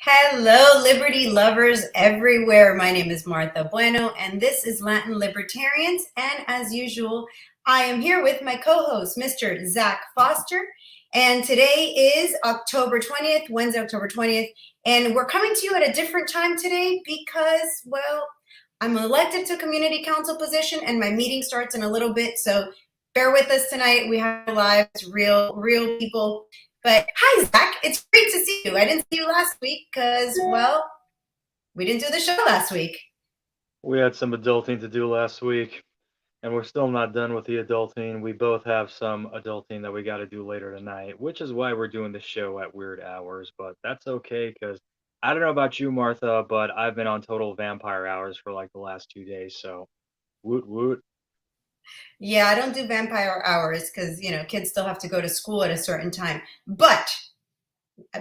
Hello, liberty lovers everywhere. My name is Martha Bueno, and this is Latin Libertarians. And as usual, I am here with my co-host, Mr. Zach Foster. And today is October 20th, Wednesday, October 20th. And we're coming to you at a different time today because, well, I'm elected to community council position and my meeting starts in a little bit. So bear with us tonight. We have lives, real people. But hi, Zach. It's great to see you. I didn't see you last week because, well, we didn't do the show last week. We had some adulting to do last week, and we're still not done with the adulting. We both have some adulting that we got to do later tonight, which is why we're doing the show at weird hours. But that's okay because I don't know about you, Martha, but I've been on total vampire hours for like the last 2 days. So, woot woot. Yeah, I don't do vampire hours because, kids still have to go to school at a certain time. But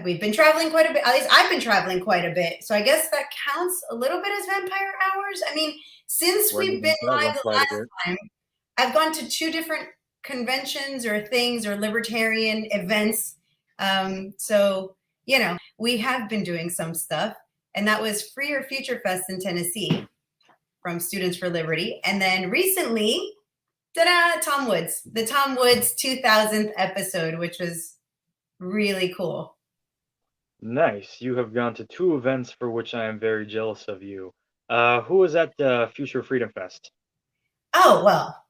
we've been traveling quite a bit. At least I've been traveling quite a bit. So I guess that counts a little bit as vampire hours. I mean, since Where we've you've been been traveling live the quite a last bit. time, I've gone to two different conventions or things or libertarian events. So, we have been doing some stuff. And that was Free or Future Fest in Tennessee from Students for Liberty. And then recently, ta-da, the Tom Woods 2000th episode, which was really cool. Nice. You have gone to two events for which I am very jealous of you. Who was at Future Freedom Fest? Oh, well,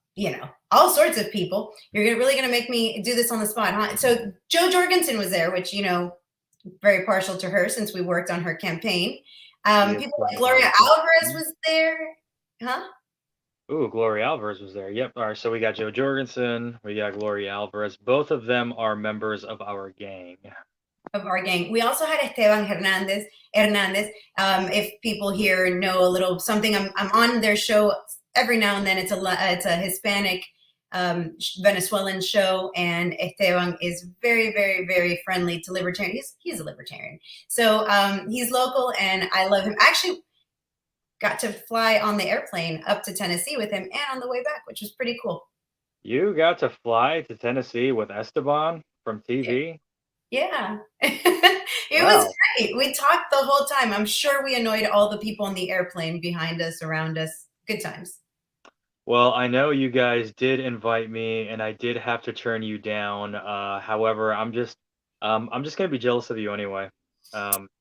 all sorts of people. You're really going to make me do this on the spot, huh? So Jo Jorgensen was there, which, very partial to her since we worked on her campaign. People like Gloria Alvarez was there. Huh? Ooh, Gloria Alvarez was there. Yep. All right. So we got Joe Jorgensen. We got Gloria Alvarez. Both of them are members of our gang. Of our gang. We also had Esteban Hernandez. If people here know a little something, I'm on their show every now and then. It's a Hispanic Venezuelan show, and Esteban is very, very, very friendly to libertarians. He's a libertarian, so he's local, and I love him. Actually, got to fly on the airplane up to Tennessee with him, and on the way back, which was pretty cool. You got to fly to Tennessee with Esteban from TV? Yeah. It was Wow. great. We talked the whole time. I'm sure we annoyed all the people on the airplane behind us, around us. Good times. Well, I know you guys did invite me and I did have to turn you down. However, I'm just gonna be jealous of you anyway.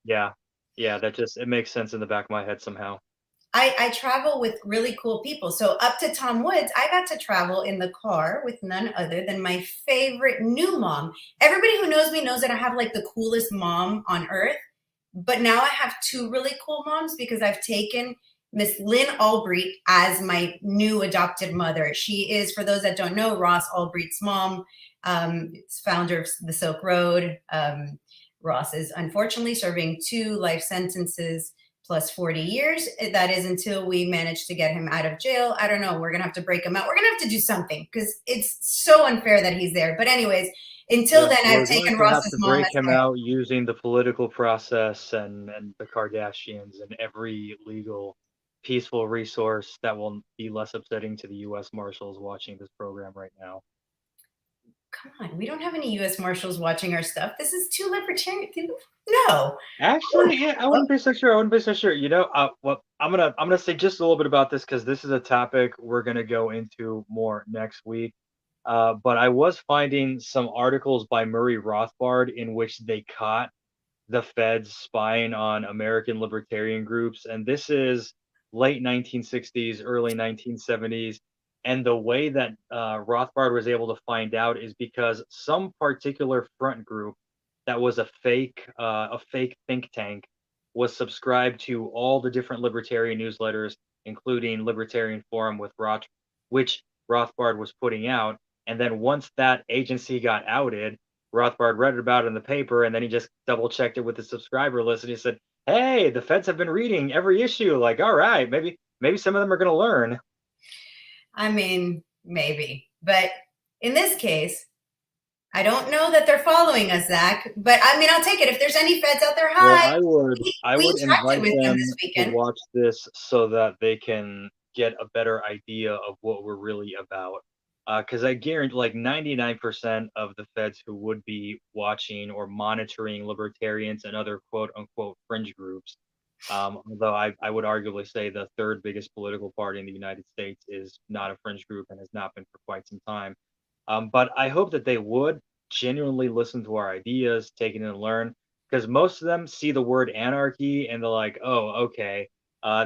Yeah. Yeah, that just it makes sense in the back of my head somehow. I travel with really cool people. So up to Tom Woods, I got to travel in the car with none other than my favorite new mom. Everybody who knows me knows that I have like the coolest mom on earth. But now I have two really cool moms because I've taken Miss Lynn Albright as my new adopted mother. She is, for those that don't know, Ross Albright's mom, founder of the Silk Road. Ross is unfortunately serving 2 life sentences plus 40 years. That is until we manage to get him out of jail. I don't know. We're going to have to break him out. We're going to have to do something because it's so unfair that he's there. But anyways, until Yep, then, I've we're going taken to have Ross's to mom break as him my. out using the political process and the Kardashians and every legal peaceful resource that will be less upsetting to the U.S. Marshals watching this program right now. Come on, we don't have any U.S. Marshals watching our stuff. This is too libertarian. No. Actually, yeah, I wouldn't be so sure. I wouldn't be so sure. Well, I'm gonna say just a little bit about this because this is a topic we're gonna go into more next week. But I was finding some articles by Murray Rothbard in which they caught the feds spying on American libertarian groups, and this is late 1960s, early 1970s. And the way that Rothbard was able to find out is because some particular front group that was a fake think tank was subscribed to all the different libertarian newsletters, including Libertarian Forum which Rothbard was putting out. And then once that agency got outed, Rothbard read about it in the paper, and then he just double checked it with the subscriber list, and he said, "Hey, the feds have been reading every issue. Like, all right, maybe some of them are going to learn." I mean, maybe. But in this case, I don't know that they're following us, Zach. But I mean, I'll take it. If there's any feds out there, Well, hi. I would We interacted invite with them them this to weekend. watch this so that they can get a better idea of what we're really about. because I guarantee like 99% of the feds who would be watching or monitoring libertarians and other quote unquote fringe groups, although I would arguably say the third biggest political party in the United States is not a fringe group and has not been for quite some time. But I hope that they would genuinely listen to our ideas, take it and learn, because most of them see the word anarchy and they're like, oh, okay,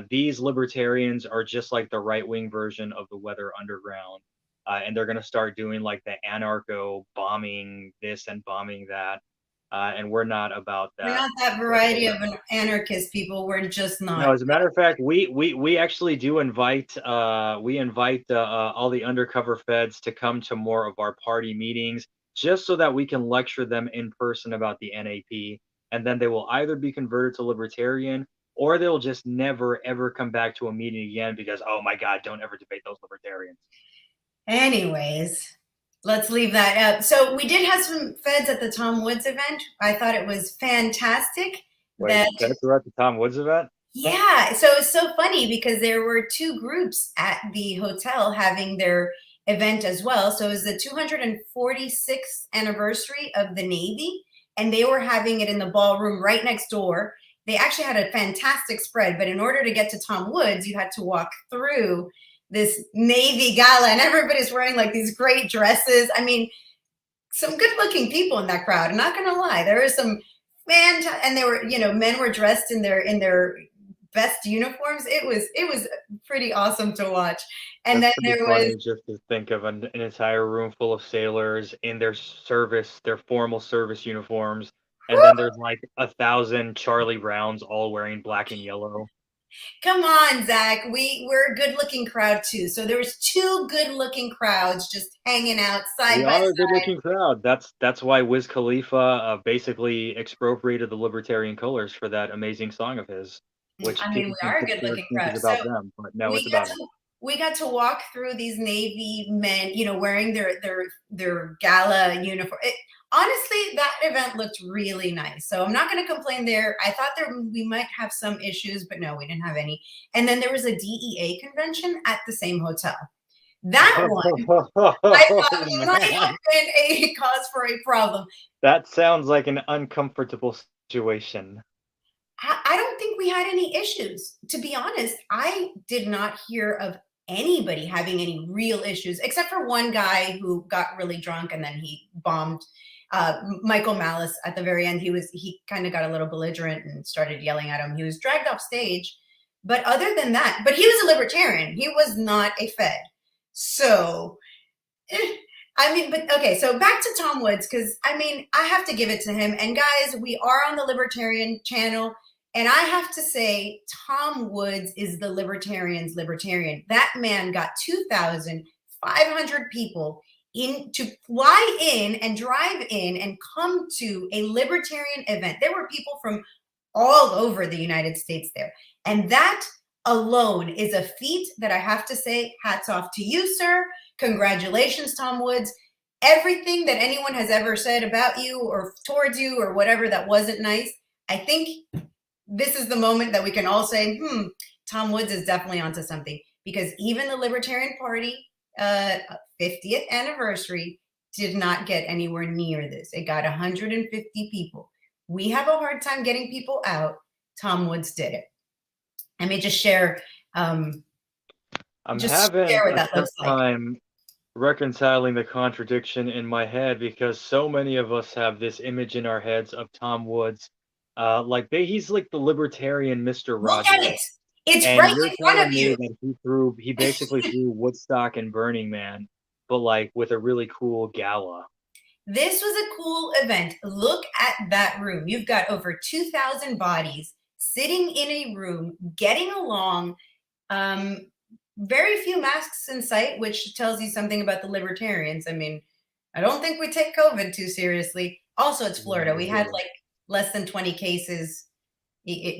these libertarians are just like the right wing version of the Weather Underground. And they're going to start doing like the anarcho bombing this and bombing that. And we're not about We're that not that variety of an anarchist people. We're just no, not. as a matter of fact, we actually do invite all the undercover feds to come to more of our party meetings just so that we can lecture them in person about the NAP, and then they will either be converted to libertarian or they'll just never ever come back to a meeting again because oh my God, don't ever debate those libertarians. Anyways, let's leave that out. So we did have some feds at the Tom Woods event. I thought it was fantastic Wait, that, that's at the Tom Woods event? yeah. So it's so funny because there were two groups at the hotel having their event as well. So it was the 246th anniversary of the Navy, and they were having it in the ballroom right next door. They actually had a fantastic spread, but in order to get to Tom Woods, you had to walk through this Navy gala, and everybody's wearing like these great dresses. I mean, some good looking people in that crowd. I'm not going to lie. There was some fantastic, and they were, men were dressed in their best uniforms. It was pretty awesome to watch. And That's then pretty there was, funny just to think of an entire room full of sailors in their service, their formal service uniforms, and then there's like 1,000 Charlie Browns all wearing black and yellow. come on, Zach. We're a good looking crowd too. So there was two good looking crowds just hanging out We side by are a side. good-looking crowd. That's why Wiz Khalifa basically expropriated the libertarian colors for that amazing song of his, which I mean, people we think are a it's good looking crowd. about So them, but no, we it's got about us. to we got to walk through these Navy men, wearing their gala uniform. Honestly, that event looked really nice. So I'm not going to complain there. I thought we might have some issues, but no, we didn't have any. And then there was a DEA convention at the same hotel. That one, I Oh, thought might have man. been a cause for a problem. That sounds like an uncomfortable situation. I don't think we had any issues. To be honest, I did not hear of anybody having any real issues, except for one guy who got really drunk and then he bombed Michael Malice at the very end. He kind of got a little belligerent and started yelling at him. He was dragged off stage. But other than that, but he was a libertarian. He was not a Fed. So I mean, but okay, so back to Tom Woods, because I mean, I have to give it to him. And guys, we are on the Libertarian channel. And I have to say, Tom Woods is the libertarian's libertarian. That man got 2,500 people in to fly in and drive in and come to a libertarian event. There were people from all over the United States there. And that alone is a feat that I have to say, hats off to you, sir. Congratulations, Tom Woods. Everything that anyone has ever said about you or towards you or whatever that wasn't nice, I think this is the moment that we can all say, Tom Woods is definitely onto something, because even the Libertarian Party 50th anniversary did not get anywhere near this. It got 150 people. We have a hard time getting people out. Tom Woods did it. Let me just share. I'm Just having share what a that tough looks like. time reconciling the contradiction in my head because so many of us have this image in our heads of Tom Woods, he's like the libertarian Mister Look at Rogers, it. It's and right you're in front telling of me you. that he basically threw Woodstock and Burning Man, but like with a really cool gala. This was a cool event. Look at that room. You've got over 2,000 bodies sitting in a room, getting along. Very few masks in sight, which tells you something about the libertarians. I mean, I don't think we take COVID too seriously. Also, it's Florida. We had like less than 20 cases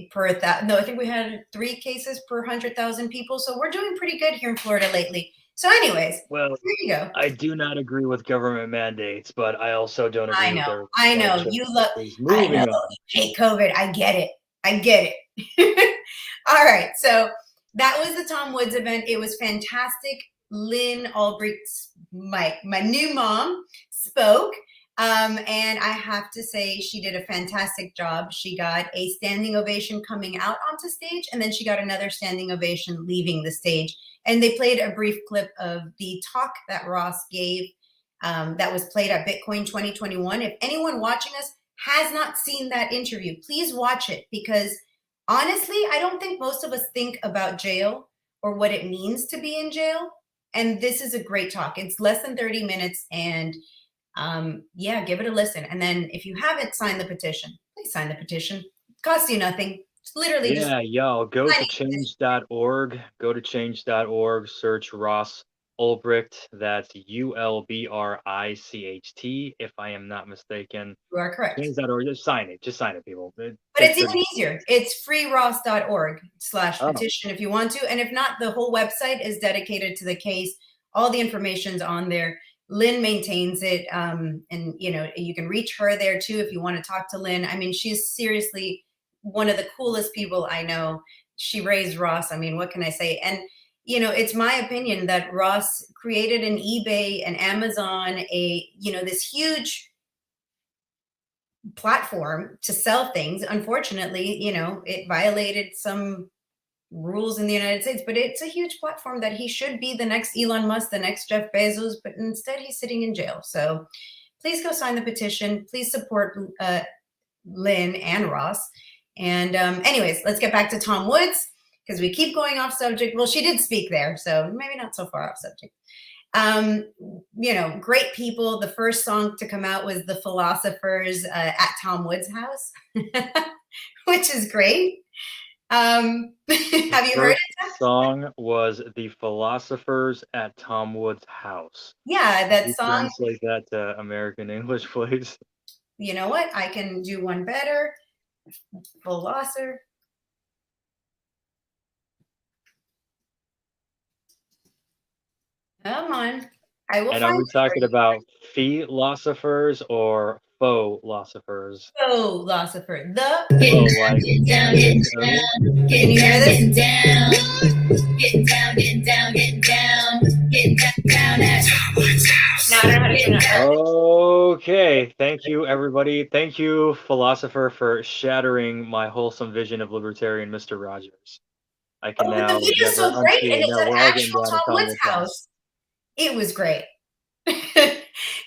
per 1,000. No, I think we had 3 cases per 100,000 people. So we're doing pretty good here in Florida lately. So anyways, Well, here you go. I do not agree with government mandates, but I also don't agree I with know. their I know. flagship You love, policies. I know Moving on. you hate COVID. I get it. I get it. All right. So that was the Tom Woods event. It was fantastic. Lynn Albrecht my new mom spoke, and I have to say she did a fantastic job. She got a standing ovation coming out onto stage, and then she got another standing ovation leaving the stage. And they played a brief clip of the talk that Ross gave, that was played at Bitcoin 2021. If anyone watching us has not seen that interview, please watch it, because honestly, I don't think most of us think about jail or what it means to be in jail. And this is a great talk. It's less than 30 minutes, and yeah, give it a listen. And then if you haven't signed the petition, please sign the petition. It costs you nothing. It's literally just Yeah, yo, go to signing a petition. change.org. Go to change.org, search Ross Ulbricht. That's Ulbricht, if I am not mistaken. You are correct. Change.org. Just sign it. Just sign it, people. It But takes it's 30 even easier. It's Oh, freeross.org/petition if you want to. And if not, the whole website is dedicated to the case. All the information's on there. Lynn maintains it. And you can reach her there too if you want to talk to Lynn. I mean, she's seriously one of the coolest people I know. She raised Ross. I mean, what can I say? And it's my opinion that Ross created an eBay, an Amazon, this huge platform to sell things. Unfortunately, it violated some rules in the United States, but it's a huge platform that he should be the next Elon Musk, the next Jeff Bezos, but instead he's sitting in jail. So please go sign the petition. Please support Lynn and Ross. And anyways, let's get back to Tom Woods, because we keep going off subject. Well, she did speak there, so maybe not so far off subject. Great people. The first song to come out was The Philosophers at Tom Woods' house, which is great. Have you heard first it? song was The Philosophers at Tom Wood's House. Yeah, Can that you song. translate that to American English, please? You know what? I can do one better. Philosopher. Come on. I will And are find we it for talking you. about philosophers or faux philosophers? Philosopher. Oh, like Getting oh. down, Can you hear this? getting down, getting down, getting down, getting down, getting down, at Now I don't know how to turn it up. Okay, thank you, everybody. Thank you, philosopher, for shattering my wholesome vision of libertarian Mr. Rogers. I can Oh, but the now video's never so great, and unsee. it's No, an we're all getting actual down to Tom Tom Woods Wood's house. house. It was great.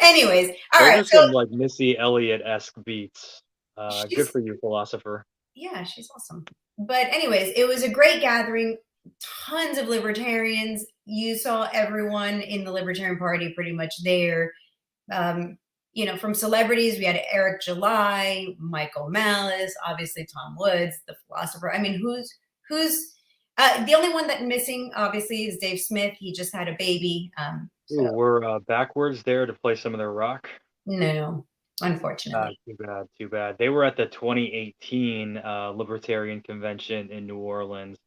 Anyways, all Those right. are So some like Missy Elliott-esque beats. Good she's for you, philosopher. yeah, she's awesome. But anyways, it was a great gathering. Tons of libertarians. You saw everyone in the Libertarian Party pretty much there. From celebrities, we had Eric July, Michael Malice, obviously Tom Woods, the philosopher. I mean, who's the only one that missing? Obviously, is Dave Smith. He just had a baby. So Ooh, we're backwards there to play some of their rock. no, unfortunately. Too bad, too bad. They were at the 2018 Libertarian Convention in New Orleans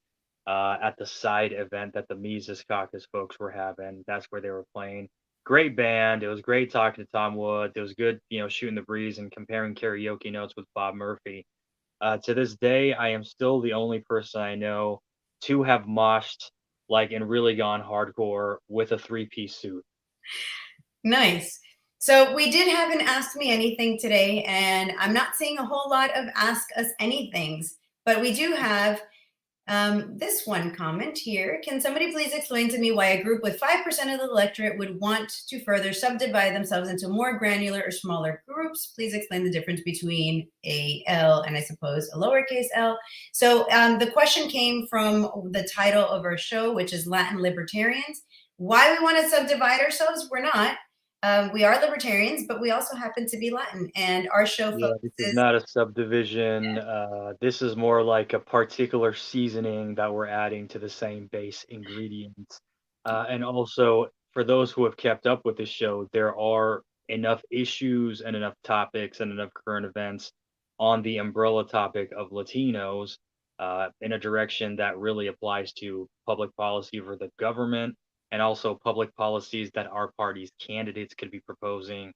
at the side event that the Mises Caucus folks were having. That's where they were playing. Great band. It was great talking to Tom Wood. It was good, shooting the breeze and comparing karaoke notes with Bob Murphy. To this day, I am still the only person I know to have moshed like and really gone hardcore with a three-piece suit. Nice. So we did have an Ask Me Anything today, and I'm not seeing a whole lot of Ask Us Anythings, but we do have this one comment here. Can somebody please explain to me why a group with 5% of the electorate would want to further subdivide themselves into more granular or smaller groups? Please explain the difference between a L and I suppose a lowercase l. So the question came from the title of our show, which is Latin Libertarians. Why we want to subdivide ourselves? We're not. We are libertarians, but we also happen to be Latin, and our show Yeah, this is focuses. not a subdivision. This is more like a particular seasoning that we're adding to the same base ingredients. And also, for those who have kept up with this show, there are enough issues and enough topics and enough current events on the umbrella topic of Latinos in a direction that really applies to public policy for the government and also public policies that our party's candidates could be proposing.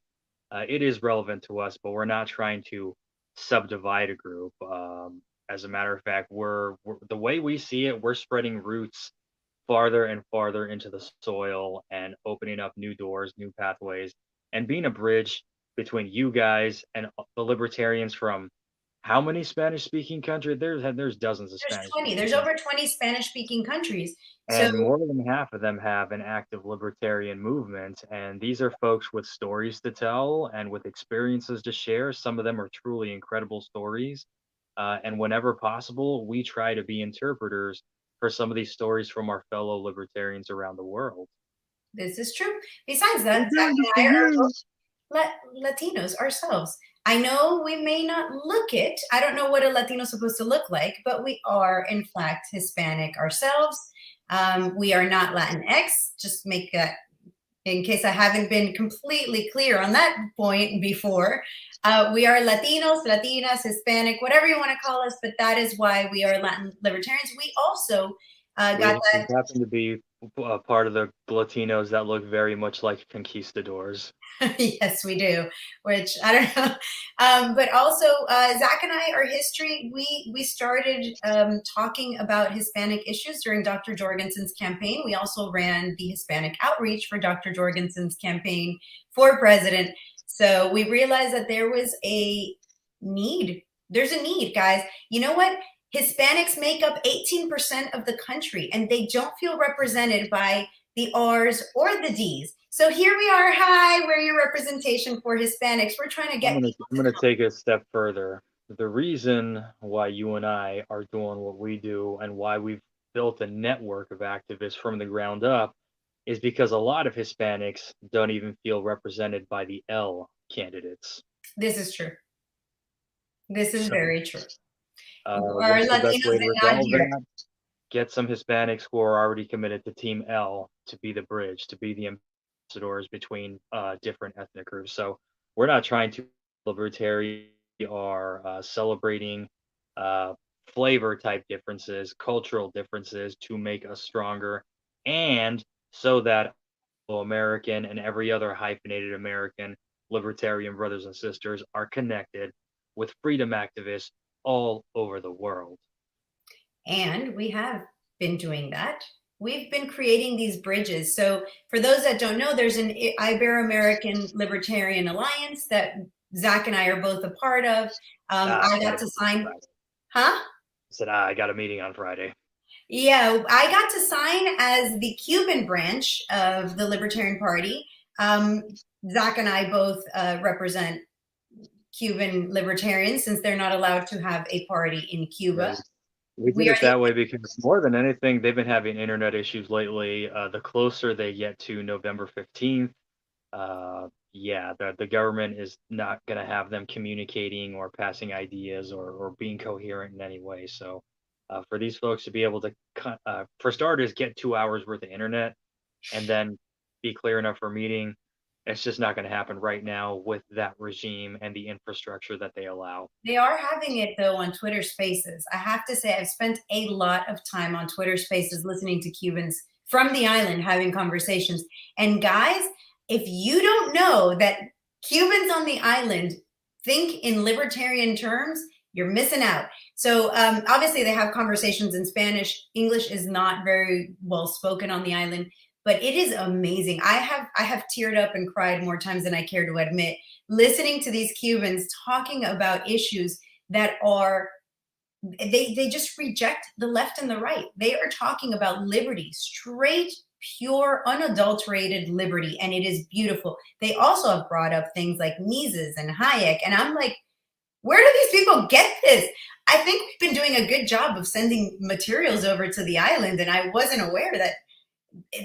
It is relevant to us, but we're not trying to subdivide a group. As a matter of fact, we're the way we see it, we're spreading roots farther and farther into the soil and opening up new doors, new pathways, and being a bridge between you guys and the libertarians from how many Spanish speaking countries? There's dozens of There's Spanish 20. speaking There's countries. over 20 Spanish speaking countries. So And more than half of them have an active libertarian movement. And these are folks with stories to tell and with experiences to share. Some of them are truly incredible stories. And whenever possible, we try to be interpreters for some of these stories from our fellow libertarians around the world. this is true. Besides that, We're Zach doing and this for I are you. Latinos ourselves. I know we may not look it. I don't know what a Latino is supposed to look like, but we are, in fact, Hispanic ourselves. We are not Latinx. Just make that in case I haven't been completely clear on that point before. We are Latinos, Latinas, Hispanic, whatever you want to call us, but that is why we are Latin Libertarians. We also got We happen to be part of the Latinos that look very much like conquistadors. yes, we do. Which I don't know, but also Zach and I, our history. We started talking about Hispanic issues during Dr. Jorgensen's campaign. We also ran the Hispanic outreach for Dr. Jorgensen's campaign for president. So we realized that there was a need. There's a need, guys. You know what? Hispanics make up 18% of the country, and they don't feel represented by the R's or the D's. So here we are. Hi, we're your representation for Hispanics. We're trying to get. I'm gonna take it a step further. The reason why you and I are doing what we do and why we've built a network of activists from the ground up is because a lot of Hispanics don't even feel represented by the L candidates. This is true. This is So, very true. Our what's the best way Latinos to did not resolve hear. that? Get some Hispanics who are already committed to Team L to be the bridge, to be the ambassadors between different ethnic groups. So we're not trying to libertarian are celebrating uh, flavor type differences, cultural differences to make us stronger, and so that American and every other hyphenated American libertarian brothers and sisters are connected with freedom activists all over the world. And we have been doing that. We've been creating these bridges. So for those that don't know, there's an Ibero-American Libertarian Alliance that Zach and I are both a part of. I got to sign, huh? I said, I got a meeting on Friday. Yeah, I got to sign as the Cuban branch of the Libertarian Party. Zach and I both represent Cuban libertarians since they're not allowed to have a party in Cuba. Right. We did it that way because more than anything, they've been having internet issues lately. The closer they get to November 15th, yeah, the government is not going to have them communicating or passing ideas or being coherent in any way. So for these folks to be able to, for starters, get 2 hours worth of internet and then be clear enough for meeting, it's just not going to happen right now with that regime and the infrastructure that they allow. They are having it though on Twitter Spaces. I have to say, I've spent a lot of time on Twitter Spaces listening to Cubans from the island having conversations. And guys, if you don't know that Cubans on the island think in libertarian terms, you're missing out. So obviously they have conversations in Spanish. English is not very well spoken on the island, but it is amazing. I have teared up and cried more times than I care to admit, listening to these Cubans talking about issues that are, they just reject the left and the right. They are talking about liberty, straight, pure, unadulterated liberty, and it is beautiful. They also have brought up things like Mises and Hayek, and I'm like, where do these people get this? I think we've been doing a good job of sending materials over to the island, and I wasn't aware that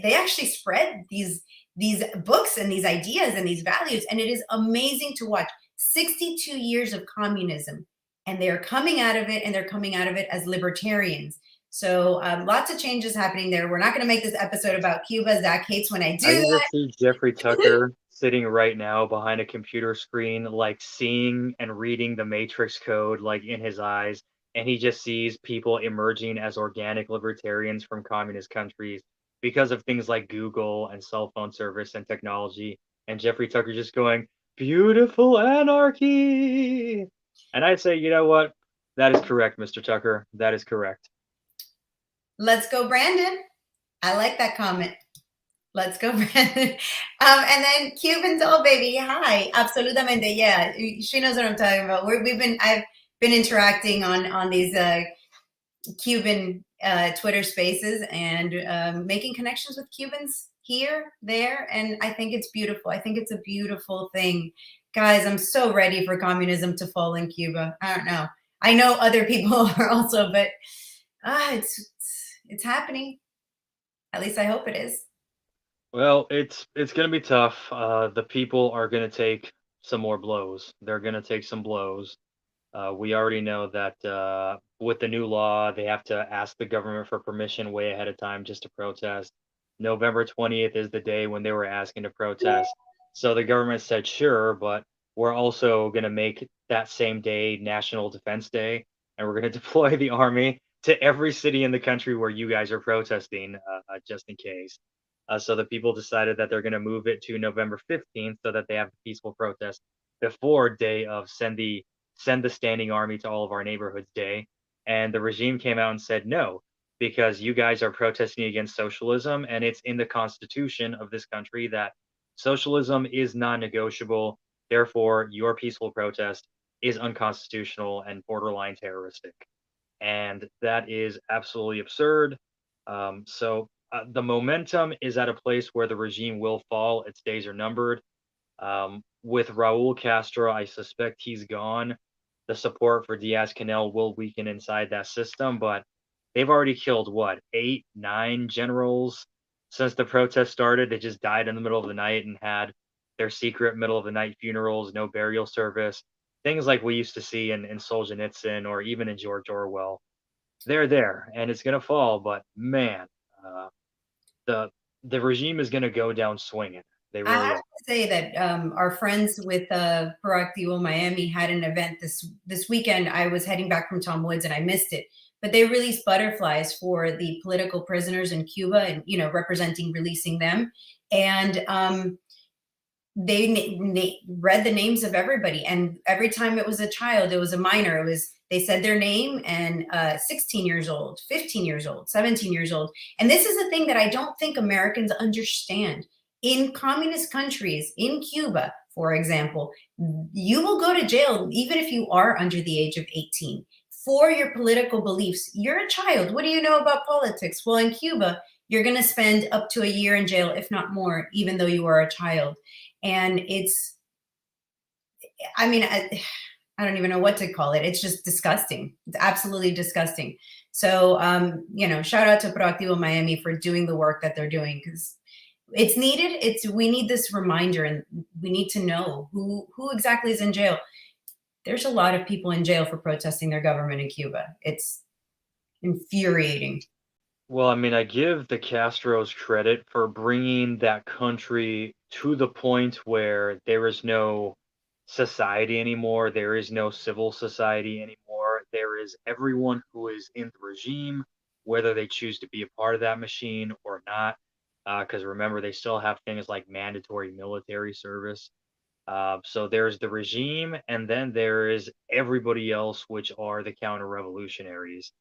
they actually spread these books and these ideas and these values, and it is amazing to watch. 62 years of communism, and they're coming out of it, and they're coming out of it as libertarians. So lots of changes happening there. We're not going to make this episode about Cuba. Zach hates when I do I that. see Jeffrey Tucker sitting right now behind a computer screen, like seeing and reading the matrix code like in his eyes, and he just sees people emerging as organic libertarians from communist countries because of things like Google and cell phone service and technology, and Jeffrey Tucker just going, beautiful anarchy. And I say, you know what? That is correct, Mr. Tucker. That is correct. Let's go, Brandon. I like that comment. Let's go, Brandon. And then Cuban doll baby. Hi, absolutamente. Yeah, she knows what I'm talking about. I've been interacting on these Cuban Twitter spaces and making connections with Cubans here, there, and I think it's beautiful. I think it's a beautiful thing. Guys, I'm so ready for communism to fall in Cuba. I don't know. I know other people are also, but it's happening. At least I hope it is. Well, it's gonna be tough. The people are gonna take some more blows. They're gonna take some blows. We already know that with the new law, they have to ask the government for permission way ahead of time just to protest. November 20th is the day when they were asking to protest. So the government said, sure, but we're also going to make that same day National Defense Day, and we're going to deploy the army to every city in the country where you guys are protesting, just in case. So the people decided that they're going to move it to November 15th so that they have a peaceful protest before day of send the standing army to all of our neighborhoods day. And the regime came out and said no, because you guys are protesting against socialism, and it's in the constitution of this country that socialism is non-negotiable. Therefore, your peaceful protest is unconstitutional and borderline terroristic. And that is absolutely absurd. The momentum is at a place where the regime will fall. Its days are numbered. With Raul Castro, I suspect he's gone. The support for Diaz-Canel will weaken inside that system, but they've already killed what, 8, 9 generals since the protest started. They just died in the middle of the night and had their secret middle of the night funerals, no burial service, things like we used to see in Solzhenitsyn or even in George Orwell. They're there, and it's gonna fall. But man, uh, the the regime is gonna go down swinging. They I really have are. to say that our friends with Proactivo Miami had an event this weekend. I was heading back from Tom Woods and I missed it, but they released butterflies for the political prisoners in Cuba, and representing releasing them. And they read the names of everybody, and every time it was a child, it was a minor, they said their name, and 16 years old, 15 years old, 17 years old. And this is a thing that I don't think Americans understand. In communist countries, in Cuba, for example, you will go to jail even if you are under the age of 18 for your political beliefs. You're a child. What do you know about politics? Well, in Cuba, you're going to spend up to a year in jail, if not more, even though you are a child. And I don't even know what to call it. It's just disgusting. It's absolutely disgusting. So, shout out to Proactivo Miami for doing the work that they're doing, because it's needed. We need this reminder, and we need to know who exactly is in jail. There's a lot of people in jail for protesting their government in Cuba. It's infuriating. Well, I mean, I give the Castros credit for bringing that country to the point where there is no society anymore. There is no civil society anymore. There is everyone who is in the regime, whether they choose to be a part of that machine or not. Because remember, they still have things like mandatory military service. So there's the regime, and then there is everybody else, which are the counter revolutionaries.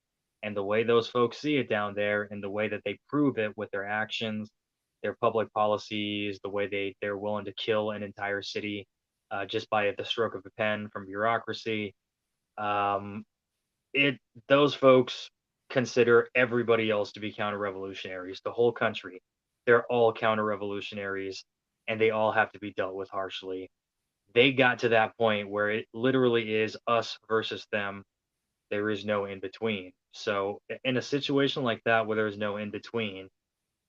And the way those folks see it down there, and the way that they prove it with their actions, their public policies, the way they're willing to kill an entire city just by the stroke of a pen from bureaucracy. Um, it Those folks consider everybody else to be counter revolutionaries. The whole country, they're all counter revolutionaries, and they all have to be dealt with harshly. They got to that point where it literally is us versus them. There is no in between. So in a situation like that where there's no in between,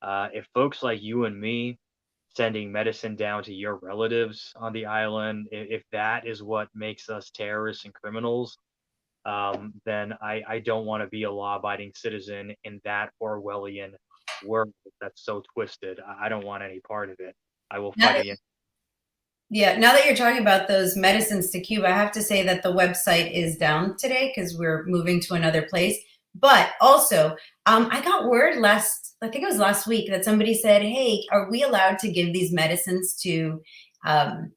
if folks like you and me sending medicine down to your relatives on the island, if that is what makes us terrorists and criminals, then I don't want to be a law-abiding citizen in that Orwellian world that's so twisted. I don't want any part of it. I will Now fight that, against. yeah, now that you're talking about those medicines to Cuba, I have to say that the website is down today because we're moving to another place. But also, I got word I think it was last week, that somebody said, hey, are we allowed to give these medicines to um,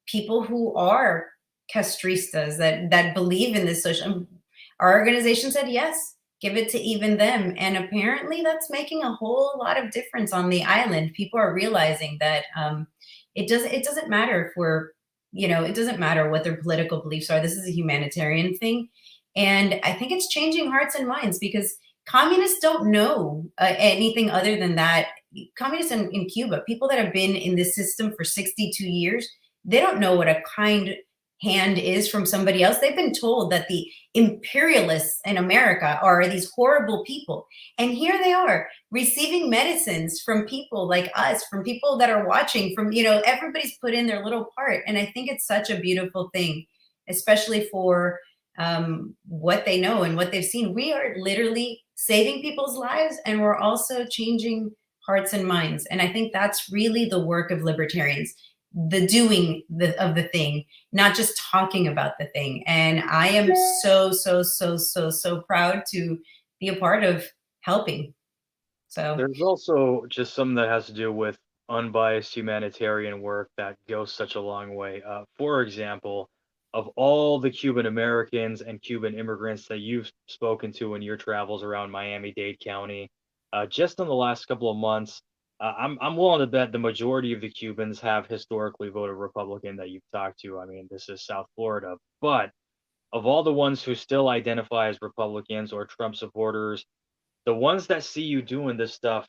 people who are castristas, that believe in this social? Our organization said yes. give it to even them. And apparently that's making a whole lot of difference on the island. People are realizing that it doesn't matter if we're, it doesn't matter what their political beliefs are. This is a humanitarian thing. And I think it's changing hearts and minds because communists don't know anything other than that. Communists in Cuba, people that have been in this system for 62 years, they don't know what a kind hand is from somebody else. They've been told that the imperialists in America are these horrible people. And here they are receiving medicines from people like us, from people that are watching, from, everybody's put in their little part. And I think it's such a beautiful thing, especially for what they know and what they've seen. We are literally saving people's lives, and we're also changing hearts and minds. And I think that's really the work of libertarians, the doing of the thing, not just talking about the thing. And I am so proud to be a part of helping. So There's also just something that has to do with unbiased humanitarian work that goes such a long way. For example, of all the Cuban Americans and Cuban immigrants that you've spoken to in your travels around Miami-Dade County, just in the last couple of months, I'm willing to bet the majority of the Cubans have historically voted Republican that you've talked to. I mean, this is South Florida, but of all the ones who still identify as Republicans or Trump supporters, the ones that see you doing this stuff,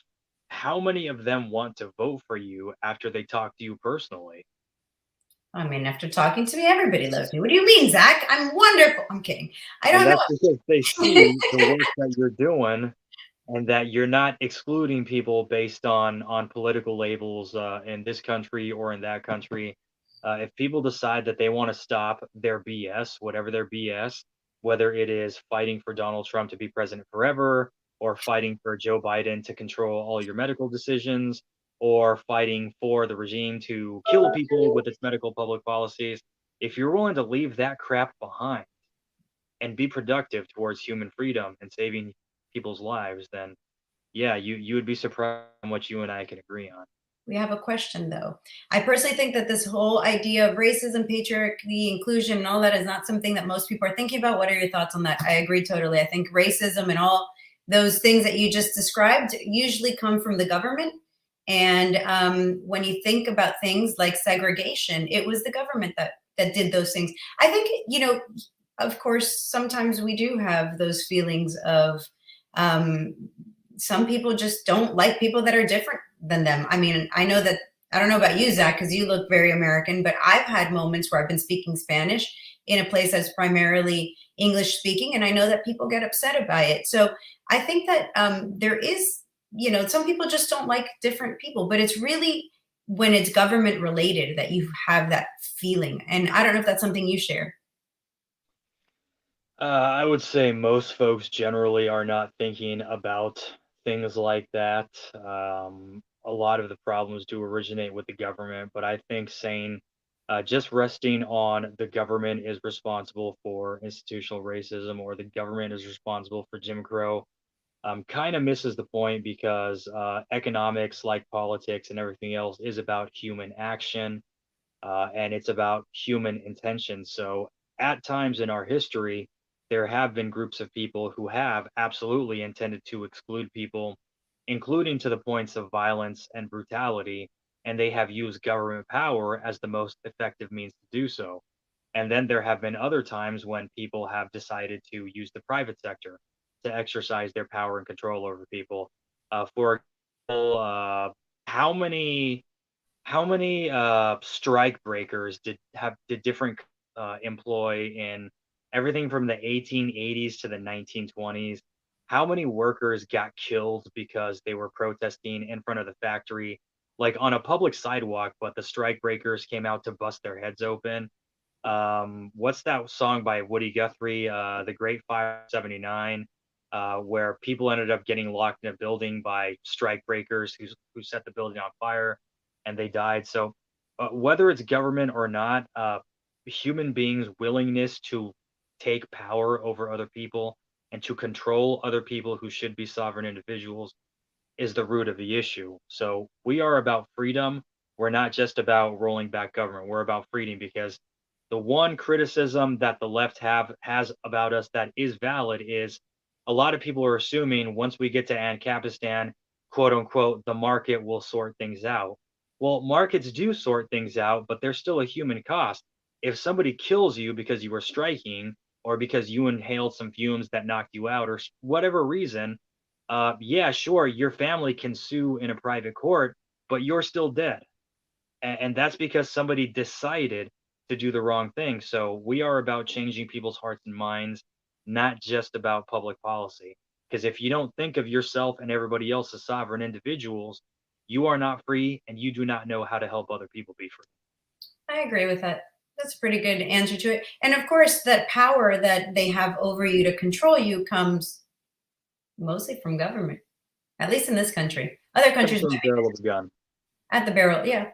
how many of them want to vote for you after they talk to you personally? I mean, after talking to me, everybody loves me. What do you mean, Zach? I'm wonderful. I'm kidding. I And don't that's because they see the know. work that you're doing and that you're not excluding people based on political labels in this country or in that country. If people decide that they want to stop their BS, whatever their BS, whether it is fighting for Donald Trump to be president forever, or fighting for Joe Biden to control all your medical decisions, or fighting for the regime to kill people with its medical public policies, if you're willing to leave that crap behind and be productive towards human freedom and saving people's lives, then yeah, you would be surprised on what you and I can agree on. We have a question though. I personally think that this whole idea of racism, patriarchy, inclusion, and all that is not something that most people are thinking about. What are your thoughts on that? I agree totally. I think racism and all those things that you just described usually come from the government. And when you think about things like segregation, it was the government that did those things. I think, of course, sometimes we do have those feelings of um, some people just don't like people that are different than them. I mean, I know that, I don't know about you, Zach, because you look very American, but I've had moments where I've been speaking Spanish in a place that's primarily English speaking, and I know that people get upset about it. So I think that there is, some people just don't like different people, but it's really when it's government related that you have that feeling. And I don't know if that's something you share. I would say most folks generally are not thinking about things like that. A lot of the problems do originate with the government, but I think saying just resting on the government is responsible for institutional racism or the government is responsible for Jim Crow kind of misses the point because economics, like politics and everything else, is about human action and it's about human intention. So at times in our history, there have been groups of people who have absolutely intended to exclude people, including to the points of violence and brutality, and they have used government power as the most effective means to do so. And then there have been other times when people have decided to use the private sector to exercise their power and control over people. For example, how many strike breakers did different employ in everything from the 1880s to the 1920s? How many workers got killed because they were protesting in front of the factory, like on a public sidewalk, but the strike breakers came out to bust their heads open? What's that song by Woody Guthrie, The Great Fire '79, where people ended up getting locked in a building by strike breakers who set the building on fire and they died. So, whether it's government or not, human beings' willingness to take power over other people and to control other people who should be sovereign individuals is the root of the issue. So, we are about freedom. We're not just about rolling back government. We're about freedom because the one criticism that the left has about us that is valid is a lot of people are assuming once we get to Ancapistan, quote unquote, the market will sort things out. Well, markets do sort things out, but there's still a human cost. If somebody kills you because you were striking or because you inhaled some fumes that knocked you out or whatever reason, yeah, sure, your family can sue in a private court, but you're still dead. And that's because somebody decided to do the wrong thing. So we are about changing people's hearts and minds, not just about public policy. Because if you don't think of yourself and everybody else as sovereign individuals, you are not free and you do not know how to help other people be free. I agree with that. That's a pretty good answer to it. And of course, that power that they have over you to control you comes mostly from government, at least in this country. Other countries From the barrel of a gun. at the barrel, yeah.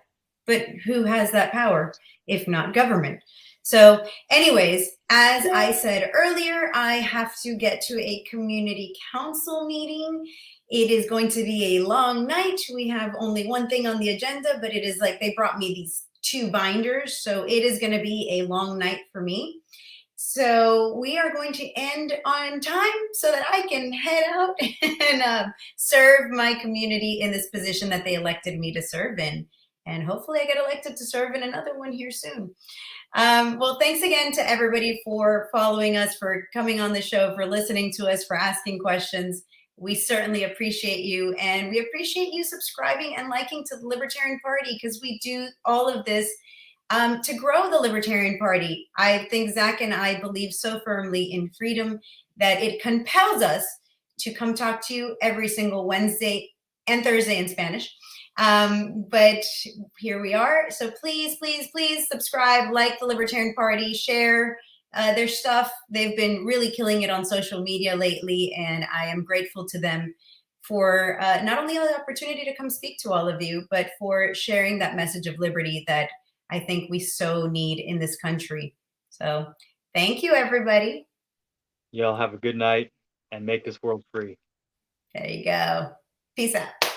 But who has that power if not government? So anyways, as I said earlier, I have to get to a community council meeting. It is going to be a long night. We have only one thing on the agenda, but it is like they brought me these 2 binders. So it is going to be a long night for me. So we are going to end on time so that I can head out and serve my community in this position that they elected me to serve in. And hopefully I get elected to serve in another one here soon. Well, thanks again to everybody for following us, for coming on the show, for listening to us, for asking questions. We certainly appreciate you, and we appreciate you subscribing and liking to the Libertarian Party, because we do all of this to grow the Libertarian Party. I think Zach and I believe so firmly in freedom that it compels us to come talk to you every single Wednesday and Thursday in Spanish. But here we are. So please, please, please subscribe, like the Libertarian Party, share their stuff. They've been really killing it on social media lately, and I am grateful to them for not only the opportunity to come speak to all of you, but for sharing that message of liberty that I think we so need in this country. So thank you, everybody. Y'all have a good night and make this world free. There you go. Peace out.